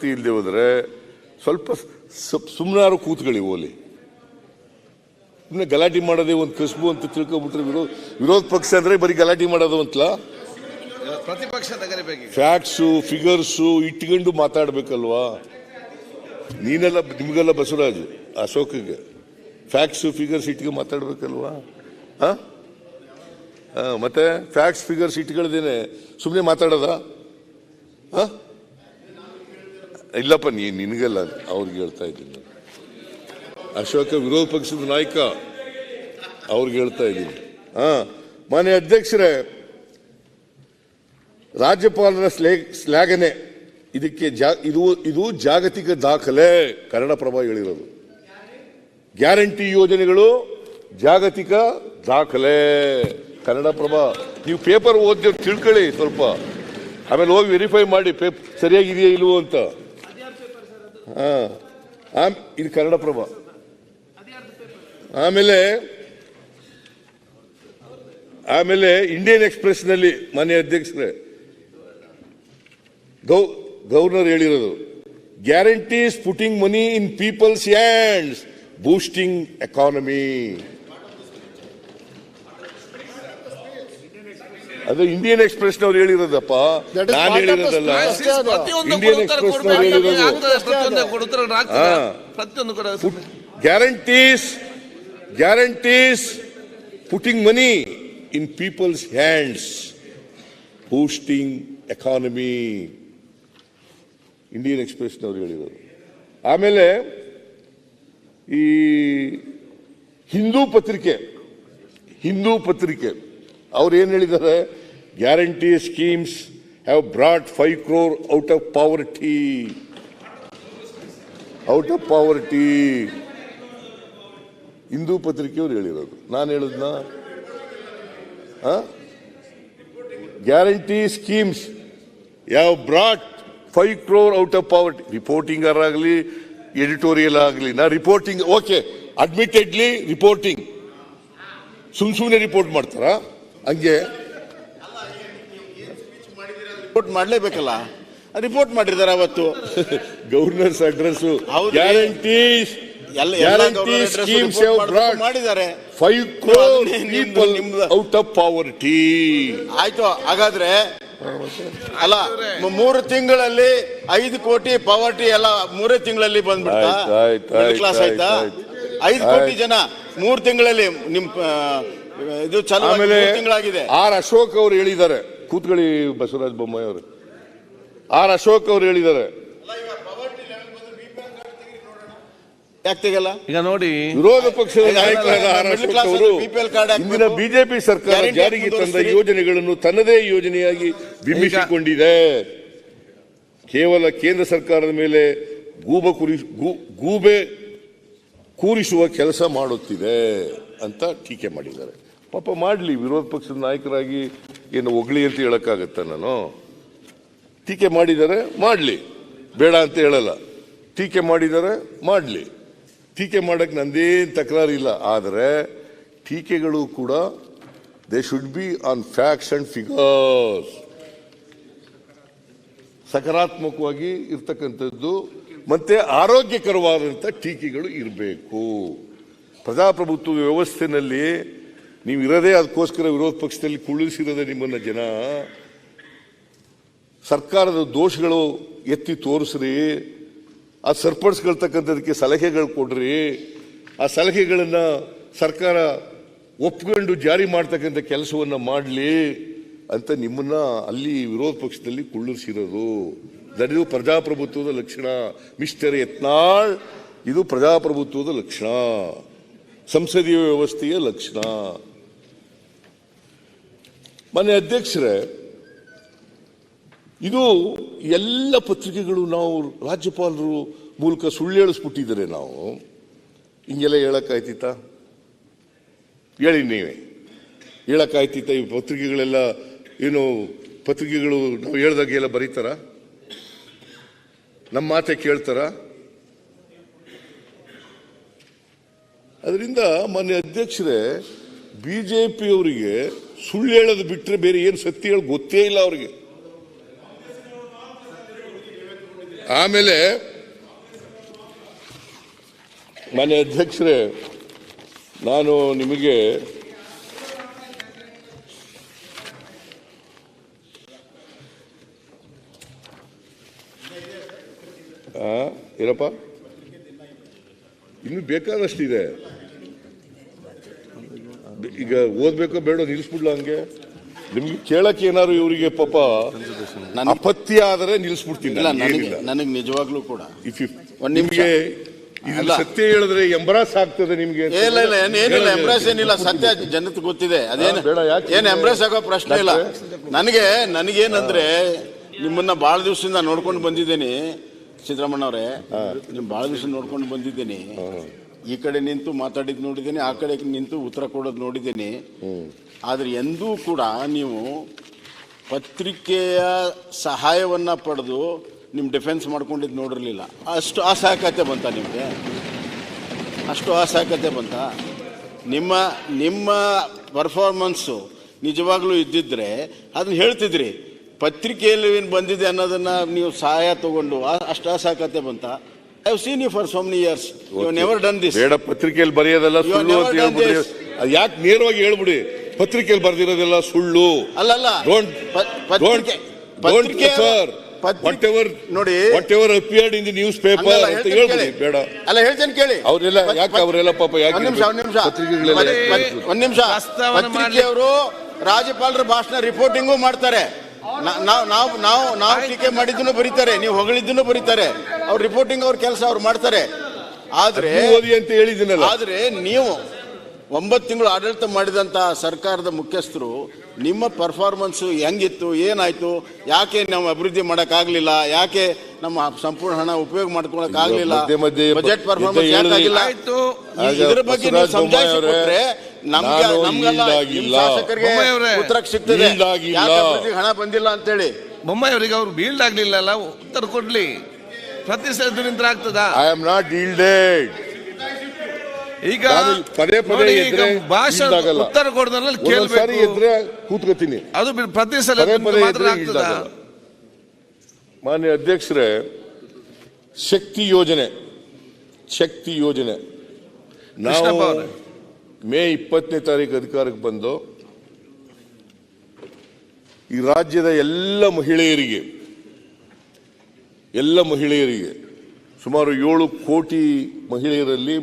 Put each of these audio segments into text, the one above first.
ಆಸಕ್ತಿ ಇಲ್ಲದೆ ಹೋದ್ರೆ ಸ್ವಲ್ಪ ಸುಮ್ಮನಾರು ಕೂತ್ಕೊಳ್ಳಿ. ಓಲಿ ಸುಮ್ಮನೆ ಗಲಾಟೆ ಮಾಡೋದೇ ಒಂದು ಕಸಬು ಅಂತ ತಿಳ್ಕೊಬಿಟ್ರೆ ವಿರೋಧ ಪಕ್ಷ ಅಂದ್ರೆ ಬರೀ ಗಲಾಟೆ ಮಾಡೋದು ಅಂತಲ್ಲ. ಪ್ರತಿಪಕ್ಷ ಫ್ಯಾಕ್ಟ್ಸು ಫಿಗರ್ಸು ಇಟ್ಕೊಂಡು ಮಾತಾಡ್ಬೇಕಲ್ವಾ? ನೀನೆಲ್ಲ ನಿಮ್ಗೆಲ್ಲ ಬಸವರಾಜ್ ಅಶೋಕ್ಗೆ ಫ್ಯಾಕ್ಟ್ಸು ಫಿಗರ್ಸ್ ಇಟ್ಕೊಂಡು ಮಾತಾಡ್ಬೇಕಲ್ವಾ? ಮತ್ತೆ ಫ್ಯಾಕ್ಟ್ಸ್ ಫಿಗರ್ಸ್ ಇಟ್ಕೊಳ್ದೇನೆ ಸುಮ್ಮನೆ ಮಾತಾಡೋದ? ಇಲ್ಲಪ್ಪ ನಿನಗಲ್ಲ, ಅವ್ರಿಗೆ ಹೇಳ್ತಾ ಇದ್ದೀನಿ. ಅಶೋಕ ವಿರೋಧ ಪಕ್ಷದ ನಾಯಕ, ಅವ್ರಿಗೆ ಹೇಳ್ತಾ ಇದ್ದೀನಿ. ಮಾನ್ಯ ಅಧ್ಯಕ್ಷರೇ, ರಾಜ್ಯಪಾಲರ ಶ್ಲಾಘನೆ ಇದಕ್ಕೆ ಇದು ಜಾಗತಿಕ ದಾಖಲೆ. ಕನ್ನಡಪ್ರಭ ಹೇಳಿರೋದು ಗ್ಯಾರಂಟಿ ಯೋಜನೆಗಳು ಜಾಗತಿಕ ದಾಖಲೆ. ಕನ್ನಡಪ್ರಭ ನೀವು ಪೇಪರ್ ಓದಿ ತಿಳ್ಕೊಳ್ಳಿ ಸ್ವಲ್ಪ, ಆಮೇಲೆ ಹೋಗಿ ವೆರಿಫೈ ಮಾಡಿ ಸರಿಯಾಗಿದೆಯಾ ಇಲ್ವೋ ಅಂತ. ಇದು ಕನ್ನಡಪ್ರಭ. ಆಮೇಲೆ ಇಂಡಿಯನ್ ಎಕ್ಸ್ಪ್ರೆಸ್ ನಲ್ಲಿ ಮಾನ್ಯ ಅಧ್ಯಕ್ಷರೇ ಗವರ್ನರ್ ಹೇಳಿರೋದು, guarantees putting money in people's hands boosting economy. ಅದು ಇಂಡಿಯನ್ ಎಕ್ಸ್ಪ್ರೆಸ್ ನವ್ರು ಹೇಳಿರೋದಪ್ಪ, ನಾನು ಹೇಳಿರೋದಲ್ಲ. ಇಂಡಿಯನ್ ಎಕ್ಸ್ಪ್ರೆಸ್ ನವ್ರು ಹೇಳಿರೋದು guarantees putting money in people's hands boosting economy. Indian Express ನವರು ಹೇಳಿರೋದು. ಆಮೇಲೆ ಈ ಹಿಂದೂ ಪತ್ರಿಕೆ ಅವ್ರು ಏನ್ ಹೇಳಿದ್ದಾರೆ, guarantee schemes have brought 5 crore out of poverty. Hindu ಪತ್ರಿಕೆಯವರು ಹೇಳಿರೋದು, ನಾನು ಹೇಳಿದ್ನ? Guarantee schemes have brought 5 crore out of poverty. Reporting ಆಗಲಿ ಎಡಿಟೋರಿಯಲ್ ಆಗಲಿ, ನಾ ರಿಪೋರ್ಟಿಂಗ್ ಓಕೆ, ಅಡ್ಮಿಟೆಡ್ಲಿ ರಿಪೋರ್ಟಿಂಗ್. ಸುಮ್ಮನೆ ರಿಪೋರ್ಟ್ ಮಾಡ್ತಾರ? ಹಂಗೆ ರಿಪೋರ್ಟ್ ಮಾಡಲೇಬೇಕಲ್ಲ, ರಿಪೋರ್ಟ್ ಮಾಡಿದ್ದಾರೆ ಅವತ್ತು. ಗವರ್ನರ್ಸ್ ಅಡ್ರೆಸ್ ಗ್ಯಾರಂಟೀಸ್ ಸ್ಕೀಮ್ಸ್ ಮಾಡಿದ್ದಾರೆ 5 crore people out of poverty. ಆಯ್ತು, ಹಾಗಾದ್ರೆ ಅಲ್ಲ 3 ತಿಂಗಳಲ್ಲಿ 5 ಕೋಟಿ ಪಾವರ್ಟಿ ಎಲ್ಲ 3 ತಿಂಗಳಲ್ಲಿ ಬಂದ್ಬಿಡ್ತಾ? ಕ್ಲಾಸ್ ಆಯ್ತಾ? 5 ಕೋಟಿ ಜನ 3 ತಿಂಗಳಲ್ಲಿ ನಿಮ್ ಇದು ಚಾಲು ತಿಂಗಳಾಗಿದೆ. ಆರ್ ಅಶೋಕ್ ಅವರು ಹೇಳಿದ್ದಾರೆ, ಕೂತ್ಕೊಳ್ಳಿ ಬಸವರಾಜ ಬೊಮ್ಮಾಯಿ ಅವರು. ಆರ್ ಅಶೋಕ್ ಅವರು ಹೇಳಿದ್ದಾರೆ, ಯಾಕೆ ತೆಗಲ್ಲ? ಈಗ ನೋಡಿ, ವಿರೋಧ ಪಕ್ಷದ ನಾಯಕರಾದ ಆರ್ ಅಶೋಕ್ ಅವರು ಇಂದಿನ ಬಿಜೆಪಿ ಸರ್ಕಾರ ಜಾರಿಗೆ ತಂದ ಯೋಜನೆಗಳನ್ನು ತನ್ನದೇ ಯೋಜನೆಯಾಗಿ ಬಿಂಬಿಸಿಕೊಂಡಿದೆ. ಕೇವಲ ಕೇಂದ್ರ ಸರ್ಕಾರದ ಮೇಲೆ ಗೂಬೆ ಕೂರಿಸುವ ಕೆಲಸ ಮಾಡುತ್ತಿದೆ ಅಂತ ಟೀಕೆ ಮಾಡಿದ್ದಾರೆ. ಪಾಪ ಮಾಡಲಿ, ವಿರೋಧ ಪಕ್ಷದ ನಾಯಕರಾಗಿ ಏನು ಹೊಗಳಿ ಅಂತ ಹೇಳಕ್ಕಾಗತ್ತ? ನಾನು ಟೀಕೆ ಮಾಡಿದ್ದಾರೆ, ಮಾಡಲಿ, ಬೇಡ ಅಂತ ಹೇಳಲ್ಲ. ಟೀಕೆ ಮಾಡಿದ್ದಾರೆ, ಮಾಡಲಿ. ಟೀಕೆ ಮಾಡಕ್ಕೆ ನಂದೇನು ತಕರಾರಿಲ್ಲ. ಆದರೆ ಟೀಕೆಗಳು ಕೂಡ they should be on facts and figures. ಸಕಾರಾತ್ಮಕವಾಗಿ ಇರ್ತಕ್ಕಂಥದ್ದು ಮತ್ತೆ ಆರೋಗ್ಯಕರವಾದಂಥ ಟೀಕೆಗಳು ಇರಬೇಕು. ಪ್ರಜಾಪ್ರಭುತ್ವ ವ್ಯವಸ್ಥೆಯಲ್ಲಿ ನೀವು ಇರೋದೇ ಅದಕ್ಕೋಸ್ಕರ ವಿರೋಧ ಪಕ್ಷದಲ್ಲಿ ಕುಳ್ಳಿಸಿರೋದೇ ನಿಮ್ಮನ್ನ ಜನ. ಸರ್ಕಾರದ ದೋಷಗಳು ಎತ್ತಿ ತೋರಿಸ್ರಿ, ಆ ಸರಿಪಡಿಸ್ಕೊಳ್ತಕ್ಕಂಥದಕ್ಕೆ ಸಲಹೆಗಳು ಕೊಡ್ರಿ. ಆ ಸಲಹೆಗಳನ್ನ ಸರ್ಕಾರ ಒಪ್ಕೊಂಡು ಜಾರಿ ಮಾಡ್ತಕ್ಕಂಥ ಕೆಲಸವನ್ನ ಮಾಡಲಿ ಅಂತ ನಿಮ್ಮನ್ನ ಅಲ್ಲಿ ವಿರೋಧ ಪಕ್ಷದಲ್ಲಿ ಕುಳ್ಳಿಸಿರೋದು. ಇದು ಪ್ರಜಾಪ್ರಭುತ್ವದ ಲಕ್ಷಣ ಮಿಸ್ಟರ್ ಯತ್ನಾಳ್. ಇದು ಪ್ರಜಾಪ್ರಭುತ್ವದ ಲಕ್ಷಣ, ಸಂಸದೀಯ ವ್ಯವಸ್ಥೆಯ ಲಕ್ಷಣ. ಮಾನ್ಯ ಅಧ್ಯಕ್ಷರೇ, ಇದು ಎಲ್ಲ ಪತ್ರಿಕೆಗಳು ನಾವು ರಾಜ್ಯಪಾಲರು ಮೂಲಕ ಸುಳ್ಳು ಹೇಳಿಸ್ಬಿಟ್ಟಿದ್ದಾರೆ. ನಾವು ಹಿಂಗೆಲ್ಲ ಹೇಳಕ್ಕಾಯ್ತಿತ್ತ? ಹೇಳಿ, ನೀವೇ ಹೇಳಕ್ಕಾಯ್ತಿತ್ತ? ಈ ಪತ್ರಿಕೆಗಳೆಲ್ಲ ಏನು ಪತ್ರಿಕೆಗಳು ನಾವು ಹೇಳ್ದಾಗೆಲ್ಲ ಬರೀತಾರ? ನಮ್ಮ ಮಾತೆ ಕೇಳ್ತಾರ? ಅದರಿಂದ ಮಾನ್ಯ ಅಧ್ಯಕ್ಷರೇ, ಬಿಜೆಪಿಯವರಿಗೆ ಸುಳ್ಳು ಹೇಳೋದು ಬಿಟ್ಟರೆ ಬೇರೆ ಏನು ಸತ್ಯ ಹೇಳಿ ಗೊತ್ತೇ ಇಲ್ಲ ಅವ್ರಿಗೆ. ಆಮೇಲೆ ಮಾನ್ಯ ಅಧ್ಯಕ್ಷರೇ, ನಾನು ನಿಮಗೆ ಏನಪ್ಪ ಇನ್ನು ಬೇಕಾದಷ್ಟಿದೆ. ಈಗ ಓದ್ಬೇಕೋ ಬೇಡ ನಿಲ್ಲಿಸ್ಬಿಡ್ಲ ಹಂಗೆ? ನಿಮ್ಗೆ ಕೇಳಕ್ಕೆ ಏನಾದ್ರು ಇವರಿಗೆ ಪಾಪ ಅಪತ್ಯ ಆದರೆ ನಿಲ್ಲಿಸ್ಬಿಡ್ತೀನಿ. ನನಗೆ ನಿಜವಾಗ್ಲೂ ಕೂಡ ನಿಮ್ಗೆ ಸತ್ಯ ಹೇಳಿದ್ರೆ ಎಂಬ್ರಾಸ್ ಆಗ್ತದೆ ನಿಮ್ಗೆ. ಏನಿಲ್ಲ ಎಂಬ್ರಾಸ್ ಏನಿಲ್ಲ, ಸತ್ಯ ಜನತೆ ಗೊತ್ತಿದೆ. ಅದೇನು ಏನ್ ಎಂಬ್ರಾಸ್ ಆಗೋ ಪ್ರಶ್ನೆ ಇಲ್ಲ. ನನಗೇನಂದ್ರೆ ನಿಮ್ಮನ್ನ ಬಹಳ ದಿವಸದಿಂದ ನೋಡ್ಕೊಂಡು ಬಂದಿದ್ದೇನೆ ಸಿದ್ದರಾಮಣ್ಣ ಅವರೇ, ನಿಮ್ ಬಹಳ ದಿವಸ ನೋಡ್ಕೊಂಡು ಬಂದಿದ್ದೇನೆ. ಈ ಕಡೆ ನಿಂತು ಮಾತಾಡಿದ್ ನೋಡಿದ್ದೇನೆ, ಆ ಕಡೆ ನಿಂತು ಉತ್ತರ ಕೊಡೋದು ನೋಡಿದ್ದೇನೆ. ಆದ್ರೆ ಎಂದೂ ಕೂಡ ನೀವು ಪತ್ರಿಕೆಯ ಸಹಾಯವನ್ನ ಪಡೆದು ನಿಮ್ ಡಿಫೆನ್ಸ್ ಮಾಡ್ಕೊಂಡಿದ್ದು ನೋಡಿರ್ಲಿಲ್ಲ. ಅಷ್ಟು ಅಸಹಾಯಕತೆ ಬಂತ ನಿಮಗೆ? ಅಷ್ಟು ಅಸಹಾಯಕತೆ ಬಂತ? ನಿಮ್ಮ ಪರ್ಫಾರ್ಮೆನ್ಸು ನಿಜವಾಗ್ಲೂ ಇದ್ದಿದ್ರೆ ಅದನ್ನ ಹೇಳ್ತಿದ್ರಿ. ಪತ್ರಿಕೆಯಲ್ಲಿ ಏನು ಬಂದಿದೆ ಅನ್ನೋದನ್ನ ನೀವು ಸಹಾಯ ತಗೊಂಡು ಅಷ್ಟು ಅಸಹಾಯಕತೆ ಬಂತ? I have seen you for so many years, you never done this. ಬೇಡ, ಪತ್ರಿಕೆಯಲ್ಲಿ ಬರೆಯೋದೆಲ್ಲ ಸುಳ್ಳು ಅಂತ ಹೇಳ್ಬಿಡಿ. ಯಾಕೆ ನೇರವಾಗಿ ಹೇಳ್ಬಿಡಿ, ಪತ್ರಿಕೆಯಲ್ಲಿ ಬರ್ದಿರೋದೆಲ್ಲ ಸುಳ್ಳು. ಅಲ್ಲಲ್ಲ, ನೋಡಿ, what ever appeared in the news paper ಅಂತ ಹೇಳ್ಬಿಡಿ. ಬೇಡ, ಅಲ್ಲ ಹೇಳ್ತೇನೆ ಕೇಳಿ. ಅವರೆಲ್ಲ ಯಾಕೆ ಅವರೆಲ್ಲ ಪಾಪ ಯಾಕೆ ಒಂದ್ ನಿಮಿಷ ಪತ್ರಿಕೆಯವರು ರಾಜ್ಯಪಾಲರ ಭಾಷಣ ರಿಪೋರ್ಟಿಂಗು ಮಾಡ್ತಾರೆ. ನಾವು ಟೀಕೆ ಮಾಡಿದ್ದನ್ನು ಬರೀತಾರೆ, ನೀವು ಹೊಗಳಿದ್ದನ್ನು ಬರೀತಾರೆ. ಅವ್ರ ರಿಪೋರ್ಟಿಂಗ್ ಅವ್ರ ಕೆಲಸ ಅವ್ರು ಮಾಡ್ತಾರೆ. ಆದ್ರೆ ಅಂತ ಹೇಳಿದ್ದೀನಲ್ಲ, ಆದ್ರೆ ನೀವು 9 ತಿಂಗಳು ಆಡಳಿತ ಮಾಡಿದಂತ ಸರ್ಕಾರದ ಮುಖ್ಯಸ್ಥರು ನಿಮ್ಮ ಪರ್ಫಾರ್ಮೆನ್ಸ್ ಹೆಂಗಿತ್ತು, ಏನಾಯ್ತು, ಯಾಕೆ ನಾವು ಅಭಿವೃದ್ಧಿ ಮಾಡಕ್ ಆಗ್ಲಿಲ್ಲ, ಯಾಕೆ ನಮ್ಮ ಸಂಪೂರ್ಣ ಹಣ ಉಪಯೋಗ ಮಾಡ್ಕೊಳಕ್ ಆಗ್ಲಿಲ್ಲ, ಬಜೆಟ್ ಪರ್ಫಾರ್ಮೆನ್ಸ್ ಯಾಕಾಗಿಲ್ಲ, ಇದ್ರ ಬಗ್ಗೆ ನೀವು ಸಮಜಾಯಿಸಿಕೊಟ್ರೆ ಶಾಸಕರಿಗೆ ಉತ್ತರ ಸಿಗ್ತದೆ. ಹಣ ಬಂದಿಲ್ಲ ಅಂತ ಹೇಳಿ ಬೊಮ್ಮಾಯಿ ಅವರಿಗೆ ಅವ್ರು ಬೀಲ್ಡ್ ಆಗ್ಲಿಲ್ಲ, ಉತ್ತರ ಕೊಡ್ಲಿ. ಪ್ರತಿಸಲ ನಿಂತರ ಆಗ್ತದ? I am not yielded. ಈಗ ಪದೇ ಪದೇ ಭಾಷಣ ಉತ್ತರ ಕೊಡೋದ್ರಲ್ಲಿ ಕೇಳ್ಬೇಕು, ಕೂತ್ಕೋತೀನಿ. ಅದು ಪ್ರತಿ ಸಲ ಮಾತ್ರ ಆಗ್ತದ? ಮಾನ್ಯ ಅಧ್ಯಕ್ಷರೇ, ಶಕ್ತಿ ಯೋಜನೆ ನಾವು ಮೇ 20ನೇ ತಾರೀಕು ಅಧಿಕಾರಕ್ಕೆ ಬಂದು ಈ ರಾಜ್ಯದ ಎಲ್ಲ ಮಹಿಳೆಯರಿಗೆ ಸುಮಾರು 7 ಕೋಟಿ ಮಹಿಳೆಯರಲ್ಲಿ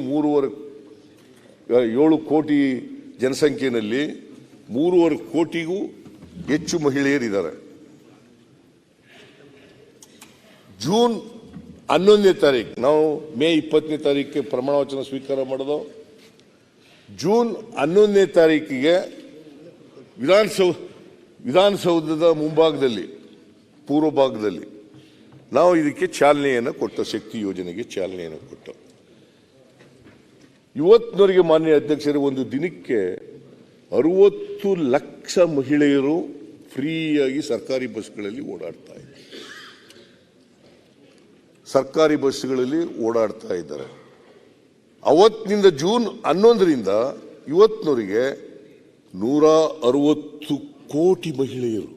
7 ಕೋಟಿ ಜನಸಂಖ್ಯೆಯಲ್ಲಿ 3.5 ಕೋಟಿಗೂ ಹೆಚ್ಚು ಮಹಿಳೆಯರಿದ್ದಾರೆ. ಜೂನ್ 11ನೇ ತಾರೀಕು, ನಾವು ಮೇ 20ನೇ ತಾರೀಕಿಗೆ ಪ್ರಮಾಣ ವಚನ ಸ್ವೀಕಾರ ಮಾಡೋದು. ಜೂನ್ 11ನೇ ತಾರೀಕಿಗೆ ವಿಧಾನಸೌಧದ ಮುಂಭಾಗದಲ್ಲಿ, ಪೂರ್ವ ಭಾಗದಲ್ಲಿ ನಾವು ಇದಕ್ಕೆ ಚಾಲನೆಯನ್ನು ಕೊಟ್ಟು, ಶಕ್ತಿ ಯೋಜನೆಗೆ ಚಾಲನೆಯನ್ನು ಕೊಟ್ಟು, ಇವತ್ತಿನವರೆಗೆ ಮಾನ್ಯ ಅಧ್ಯಕ್ಷರೇ, ಒಂದು ದಿನಕ್ಕೆ 60 ಲಕ್ಷ ಮಹಿಳೆಯರು ಫ್ರೀಯಾಗಿ ಸರ್ಕಾರಿ ಬಸ್ಗಳಲ್ಲಿ ಓಡಾಡ್ತಾ ಇದ್ದಾರೆ. ಅವತ್ತಿನಿಂದ ಜೂನ್ 11ರಿಂದ ಇವತ್ತಿನವರೆಗೆ 160 ಕೋಟಿ ಮಹಿಳೆಯರು,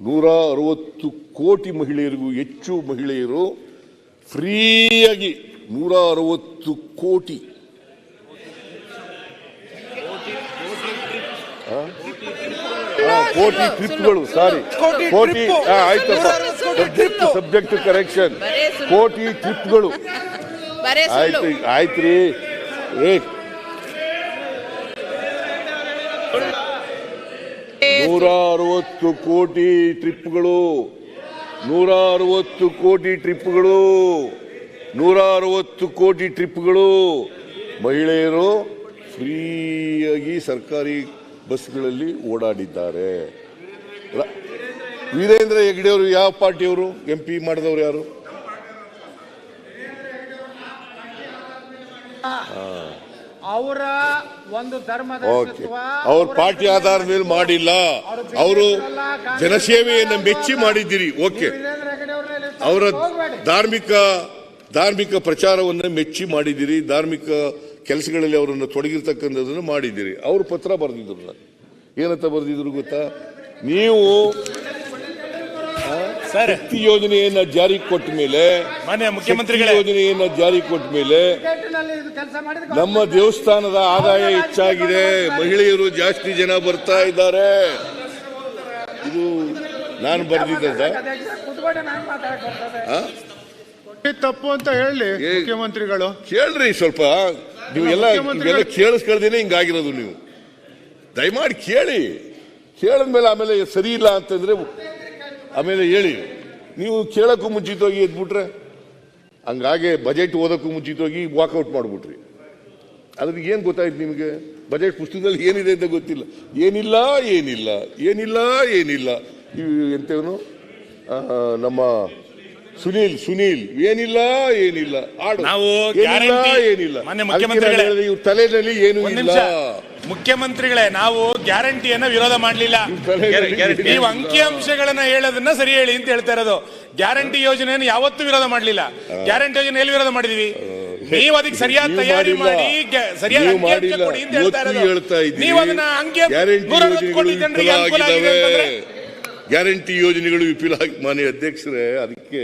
160 ಕೋಟಿ ಮಹಿಳೆಯರಿಗೂ ಹೆಚ್ಚು ಮಹಿಳೆಯರು ಫ್ರೀಯಾಗಿ 160 ಕೋಟಿ ಟ್ರಿಪ್ಗಳು, ಸಾರಿ ಕೋಟಿ, ಆಯ್ತಪ್ಪ, ಸಬ್ಜೆಕ್ಟ್ ಕರೆಕ್ಷನ್, ಕೋಟಿ ಟ್ರಿಪ್ಗಳು ಆಯ್ತ್ರಿ. 160 ಕೋಟಿ ಟ್ರಿಪ್ಗಳು, 160 ಕೋಟಿ ಟ್ರಿಪ್ಗಳು ಮಹಿಳೆಯರು ಫ್ರೀಯಾಗಿ ಸರ್ಕಾರಿ ಬಸ್ಗಳಲ್ಲಿ ಓಡಾಡಿದ್ದಾರೆ. ವೀರೇಂದ್ರ ಹೆಗ್ಗಡೆ ಅವರು ಯಾವ ಪಾರ್ಟಿಯವರು? MP ಮಾಡಿದವರು ಯಾರು? ಅವರ ಒಂದು ಧರ್ಮದ ಅವ್ರ ಪಾರ್ಟಿ ಆಧಾರದ ಮೇಲೆ ಮಾಡಿಲ್ಲ, ಅವರು ಜನಸೇವೆಯನ್ನು ಮೆಚ್ಚಿ ಮಾಡಿದ್ದೀರಿ. ಓಕೆ, ಅವರ ಧಾರ್ಮಿಕ ಪ್ರಚಾರವನ್ನು ಮೆಚ್ಚಿ ಮಾಡಿದ್ದೀರಿ, ಧಾರ್ಮಿಕ ಕೆಲಸಗಳಲ್ಲಿ ಅವರನ್ನು ತೊಡಗಿರ್ತಕ್ಕಂಥದ್ದನ್ನು ಮಾಡಿದ್ದೀರಿ. ಅವರು ಪತ್ರ ಬರೆದಿದ್ರು. ಏನಂತ ಬರೆದಿದ್ರು ಗೊತ್ತಾ? ನೀವು ಶಕ್ತಿ ಯೋಜನೆಯನ್ನ ಜಾರಿ ಕೊಟ್ಟ ಮೇಲೆ ಮಾನ್ಯ ಮುಖ್ಯಮಂತ್ರಿಗಳೇ, ಯೋಜನೆಯನ್ನ ಜಾರಿ ಕೊಟ್ಟ ಮೇಲೆ ಕೆಲಸ ಮಾಡಿದ ನಮ್ಮ ದೇವಸ್ಥಾನದ ಆದಾಯ ಹೆಚ್ಚಾಗಿದೆ, ಮಹಿಳೆಯರು ಜಾಸ್ತಿ ಜನ ಬರ್ತಾ ಇದ್ದಾರೆ. ಇದು ನಾನು ಬರ್ದಿದ್ದ ಕುತ್ಕೊಂಡು ನಾನು ಮಾತಾಡಕ್ ಬರ್ತದೆ. ತಪ್ಪು ಅಂತ ಹೇಳಿ ಮುಖ್ಯಮಂತ್ರಿಗಳು. ಕೇಳ್ರಿ ಸ್ವಲ್ಪ, ನೀವು ಇವೆಲ್ಲ ಕೇಳಿಸ್ಕೊಳ್ದೇನೆ ಹಿಂಗಾಗಿರೋದು. ನೀವು ದಯಮಾಡಿ ಕೇಳಿ, ಕೇಳಿದ್ಮೇಲೆ ಆಮೇಲೆ ಸರಿ ಇಲ್ಲ ಅಂತಂದ್ರೆ ಆಮೇಲೆ ಹೇಳಿ. ನೀವು ಕೇಳಕ್ಕೂ ಮುಂಚಿತವಾಗಿ ಎದ್ಬಿಟ್ರೆ, ಹಂಗಾಗೆ ಬಜೆಟ್ ಓದಕ್ಕೂ ಮುಂಚಿತವಾಗಿ ವಾಕೌಟ್ ಮಾಡ್ಬಿಟ್ರಿ. ಅದ್ರಿಗೆ ಏನ್ ಗೊತ್ತಾಯ್ತು ನಿಮಗೆ? ಬಜೆಟ್ ಪುಸ್ತಕದಲ್ಲಿ ಏನಿದೆ ಅಂತ ಗೊತ್ತಿಲ್ಲ. ಏನಿಲ್ಲ ಏನಿಲ್ಲ ಏನಿಲ್ಲ ಏನಿಲ್ಲ ಎಂತವನು ನಮ್ಮ ಸುನೀಲ್ ಏನಿಲ್ಲ ಏನಿಲ್ಲ ಆಡು ನಾವು ಏನಿಲ್ಲ ಮಾನ್ಯ ಮುಖ್ಯಮಂತ್ರಿಗಳೇ, ಇವ್ರ ತಲೆನಲ್ಲಿ ಏನು ಇಲ್ಲ. ಮುಖ್ಯಮಂತ್ರಿಗಳೇ, ನಾವು ಗ್ಯಾರಂಟಿಯನ್ನ ವಿರೋಧ ಮಾಡಲಿಲ್ಲ. ನೀವು ಅಂಕಿಅಂಶಗಳನ್ನ ಹೇಳೋದನ್ನ ಸರಿ ಹೇಳಿ ಅಂತ ಹೇಳ್ತಾ ಇರೋದು. ಗ್ಯಾರಂಟಿ ಯೋಜನೆಯನ್ನು ಯಾವತ್ತೂ ವಿರೋಧ ಮಾಡಲಿಲ್ಲ. ಗ್ಯಾರಂಟಿ ಯೋಜನೆ ಎಲ್ಲಿ ವಿರೋಧ ಮಾಡಿದೀವಿ? ನೀವು ಅದಕ್ಕೆ ಸರಿಯಾದ ತಯಾರಿ ಮಾಡಿ ಸರಿಯಾದ ಅಂಕಿಅಂಶ ಕೊಡಿ ಅಂತ ಹೇಳ್ತಾ ಇರೋದು. ನೀವು ಅದನ್ನ ಅಂಕಿಅಂಶ ಕೋಟಿ ಜನರಿಗೆ ಅನುಕೂಲ ಆಗಿದೆ ಅಂತಂದ್ರೆ ಗ್ಯಾರಂಟಿ ಯೋಜನೆಗಳು ವಿಫಲ ಆಗಿ. ಮಾನ್ಯ ಅಧ್ಯಕ್ಷರೇ, ಅದಕ್ಕೆ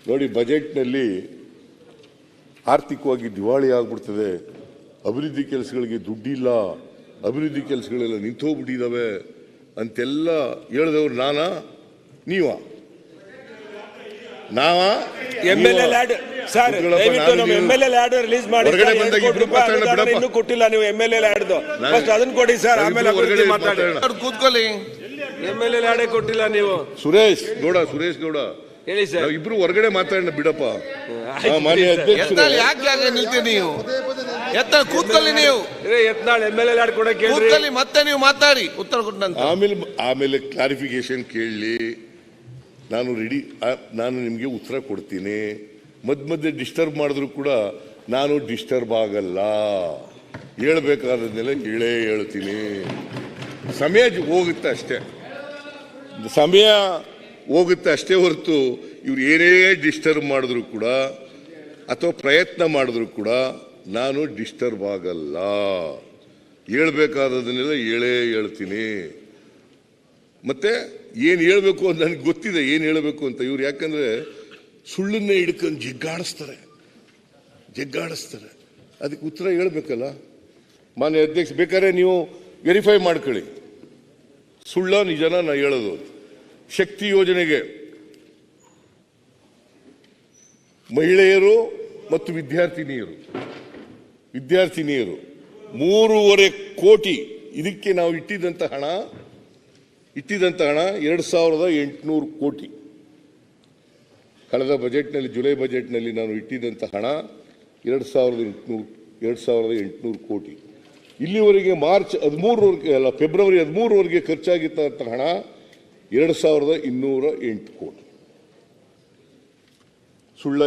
ನೋಡಿ, ಬಜೆಟ್ನಲ್ಲಿ ಆರ್ಥಿಕವಾಗಿ ದಿವಾಳಿ ಆಗ್ಬಿಡ್ತದೆ, ಅಭಿವೃದ್ಧಿ ಕೆಲಸಗಳಿಗೆ ದುಡ್ಡಿಲ್ಲ, ಅಭಿವೃದ್ಧಿ ಕೆಲಸಗಳೆಲ್ಲ ನಿಂತೋಗ್ಬಿಟ್ಟಿದ್ದಾವೆ ಅಂತೆಲ್ಲ ಹೇಳಿದವರು ನಾನಾ ನೀವಾ? ನಾವಾ? MLA ಲ್ಯಾಡ್ ಸರ್, ದಯವಿಟ್ಟು ನಮ್ಮ MLA ಲ್ಯಾಡ್ ರಿಲೀಸ್ ಮಾಡಿ. ಹೊರಗಡೆ ಬಂದಾಗ ಇಬ್ರು ಮಾತಾಡೋಣ. ಇನ್ನೂ ಕೊಟ್ಟಿಲ್ಲ ನೀವು MLA ಲ್ಯಾಡ್ದು. ಫಸ್ಟ್ ಅದನ್ನ ಕೊಡಿ ಸರ್, ಆಮೇಲೆ ಅಭಿವೃದ್ಧಿ ಮಾತಾಡಿ. ಕೂತ್ಕೊಳ್ಳಿ. MLA ಲ್ಯಾಡೇ ಕೊಟ್ಟಿಲ್ಲ ನೀವು. ಸುರೇಶ್ ಗೌಡ ಹೇಳಿ ಸರ್. ನಾವು ಇಬ್ರು ಹೊರಗಡೆ ಮಾತಾಡೋಣ ಬಿಡಪ್ಪ. ಮಾನ್ಯ ಅಧ್ಯಕ್ಷರೇ, ಯಾಕೆ ನಿಲ್ತೀರಿ ನೀವು? ಕೂತ್ಕೊಳ್ಳಿ. ನೀವು ಯತ್ನಾಳ್ MLA ಲ್ಯಾಡ್ ಕೊಡಕ್ಕೆ ಕೂತ್ಕೊಳ್ಳಿ, ಮತ್ತೆ ನೀವು ಮಾತಾಡಿ, ಉತ್ತರ ಕೊಟ್ಟಂತ ಆಮೇಲೆ ಕ್ಲಾರಿಫಿಕೇಶನ್ ಕೇಳಲಿ. ನಾನು ರೆಡಿ, ನಾನು ನಿಮಗೆ ಉತ್ತರ ಕೊಡ್ತೀನಿ. ಮಧ್ಯೆ ಡಿಸ್ಟರ್ಬ್ ಮಾಡಿದ್ರು ಕೂಡ ನಾನು ಡಿಸ್ಟರ್ಬ್ ಆಗಲ್ಲ. ಹೇಳ್ಬೇಕಾದ್ಮೇಲೆ ಹೇಳ್ತೀನಿ. ಸಮಯ ಹೋಗುತ್ತೆ ಅಷ್ಟೇ, ಸಮಯ ಹೋಗುತ್ತೆ ಅಷ್ಟೇ ಹೊರತು ಇವ್ರು ಏನೇ ಡಿಸ್ಟರ್ಬ್ ಮಾಡಿದ್ರು ಕೂಡ ಅಥವಾ ಪ್ರಯತ್ನ ಮಾಡಿದ್ರು ಕೂಡ ನಾನು ಡಿಸ್ಟರ್ಬ್ ಆಗಲ್ಲ. ಹೇಳ್ಬೇಕಾದದನ್ನೆಲ್ಲ ಹೇಳ್ತೀನಿ. ಮತ್ತೆ ಏನು ಹೇಳಬೇಕು ಅಂತ ನನಗೆ ಗೊತ್ತಿದೆ, ಏನು ಹೇಳಬೇಕು ಅಂತ. ಇವ್ರು ಯಾಕಂದ್ರೆ ಸುಳ್ಳನ್ನೇ ಹಿಡ್ಕೊಂಡು ಜಗ್ಗಾಡಿಸ್ತಾರೆ. ಅದಕ್ಕೆ ಉತ್ತರ ಹೇಳ್ಬೇಕಲ್ಲ. ಮಾನ್ಯ ಅಧ್ಯಕ್ಷ, ಬೇಕಾದ್ರೆ ನೀವು ವೆರಿಫೈ ಮಾಡ್ಕೊಳ್ಳಿ, ಸುಳ್ಳ ನಿಜನ ನಾ ಹೇಳೋದು. ಶಕ್ತಿ ಯೋಜನೆಗೆ ಮಹಿಳೆಯರು ಮತ್ತು ವಿದ್ಯಾರ್ಥಿನಿಯರು 3.5 ಕೋಟಿ ಇದಕ್ಕೆ ನಾವು ಇಟ್ಟಿದ್ದಂತ ಹಣ 2,800 ಕೋಟಿ. ಕಳೆದ ಬಜೆಟ್ನಲ್ಲಿ, ಜುಲೈ ಬಜೆಟ್ನಲ್ಲಿ ನಾನು ಇಟ್ಟಿದ್ದಂತ ಹಣ 2,800 ಕೋಟಿ. ಇಲ್ಲಿವರೆಗೆ ಮಾರ್ಚ್ 13 ಅಲ್ಲ, ಫೆಬ್ರವರಿ 13 ಖರ್ಚಾಗಿದ್ದಂತ ಹಣ 2,208 ಕೋಟಿ. ಸುಳ್ಳ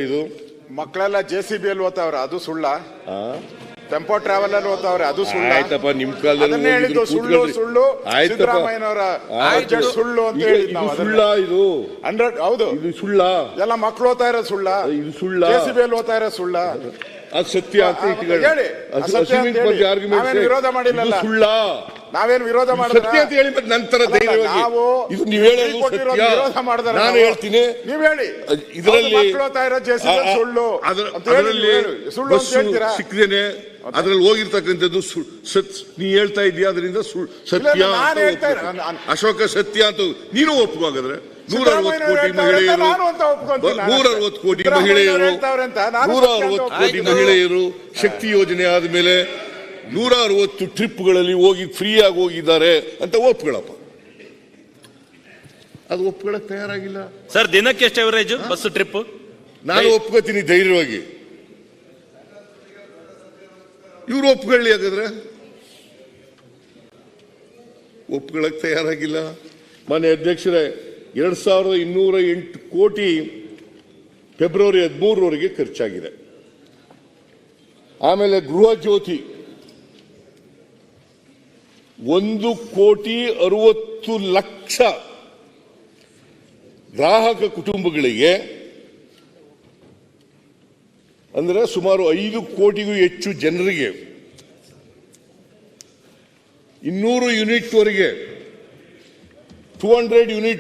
ಇದು? ಮಕ್ಕಳೆಲ್ಲ JCB ಅಲ್ಲಿ ಓದ್ತಾವ್ರೆ, ಅದು ಸುಳ್ಳ? ಟೆಂಪೋ ಟ್ರಾವೆಲ್ ಅಲ್ಲಿ ಓದ್ತಾವ್ರೆ, ಅದು ಸುಳ್ಳ? ಆಯ್ತಪ್ಪ, ನಿಮ್ ಕಾಲದಲ್ಲಿ ಸುಳ್ಳು ಸಿದ್ದರಾಮಯ್ಯನವರ ಸುಳ್ಳು ಅಂತ ಹೇಳಿದ್ ನಾವು. ಸುಳ್ಳ ಇದು? 100 ಹೌದು, ಇದು ಸುಳ್ಳ. ಎಲ್ಲ ಮಕ್ಕಳು ಓದ್ತಾ ಇರೋ ಸುಳ್ಳ, ಇದು ಸುಳ್ಳ. JCB ಅಲ್ಲಿ ಓದ್ತಾ ಇರೋ ಸುಳ್ಳ, ಅದು ಸತ್ಯ ಅಂತ ಹೇಳಿ. ನಾವೇನು ವಿರೋಧ ಮಾಡಿಲ್ಲ, ಸುಳ್ಳ. ನಾವೇನು ವಿರೋಧ ಮಾಡಿಲ್ಲ, ಸತ್ಯ ಅಂತ ಹೇಳಿ ನಂತರ ಧೈರ್ಯವಾಗಿ ಇದು ನೀವು ಹೇಳೋದು ಸತ್ಯ. ನಾನು ಹೇಳ್ತೀನಿ, ನೀವು ಹೇಳಿ. ಇದರಲ್ಲಿ ಸುಳ್ಳು, ಅದರಲ್ಲಿ ಸಿಕ್ಕದೇನೆ ಅದ್ರಲ್ಲಿ ಹೋಗಿರ್ತಕ್ಕಂಥದ್ದು ನೀ ಹೇಳ್ತಾ ಇದೀಯ, ಅದರಿಂದ ಸತ್ಯ ಅಶೋಕ ಸತ್ಯ ಅಂತ ನೀನು ಒಪ್ಪಿಕೊಂಡ್ರೆ 160 ಕೋಟಿ ಮಹಿಳೆಯರು 160 ಕೋಟಿ ಮಹಿಳೆಯರು ಶಕ್ತಿ ಯೋಜನೆ ಆದ್ಮೇಲೆ 160 ಟ್ರಿಪ್ಗಳಲ್ಲಿ ಹೋಗಿ ಫ್ರೀಯಾಗಿ ಹೋಗಿದ್ದಾರೆ ಅಂತ ಒಪ್ಕೊಳ್ಳಪ್ಪ. ಅದು ಒಪ್ಕೊಳ್ಳಕ್ ತಯಾರಾಗಿಲ್ಲ ಸರ್. ದಿನಕ್ಕೆ ಎಷ್ಟು ಅವರೇಜ್ ಬಸ್ ಟ್ರಿಪ್? ನಾನು ಒಪ್ಕೋತೀನಿ ಧೈರ್ಯವಾಗಿ. ಇವ್ರು ಒಪ್ಕೊಳ್ಳಿ, ಹಾಗಾದ್ರೆ ಒಪ್ಕೊಳ್ಳಕ್ ತಯಾರಾಗಿಲ್ಲ. ಮಾನ್ಯ ಅಧ್ಯಕ್ಷರೇ, 2,208 ಕೋಟಿ ಫೆಬ್ರವರಿ 13 ಖರ್ಚಾಗಿದೆ. ಆಮೇಲೆ ಗೃಹ ಜ್ಯೋತಿ 1,60,00,000 ಗ್ರಾಹಕ ಕುಟುಂಬಗಳಿಗೆ, ಅಂದರೆ ಸುಮಾರು 5 ಕೋಟಿಗೂ ಹೆಚ್ಚು ಜನರಿಗೆ 200 ಯೂನಿಟ್ ವರೆಗೆ 200 ಯೂನಿಟ್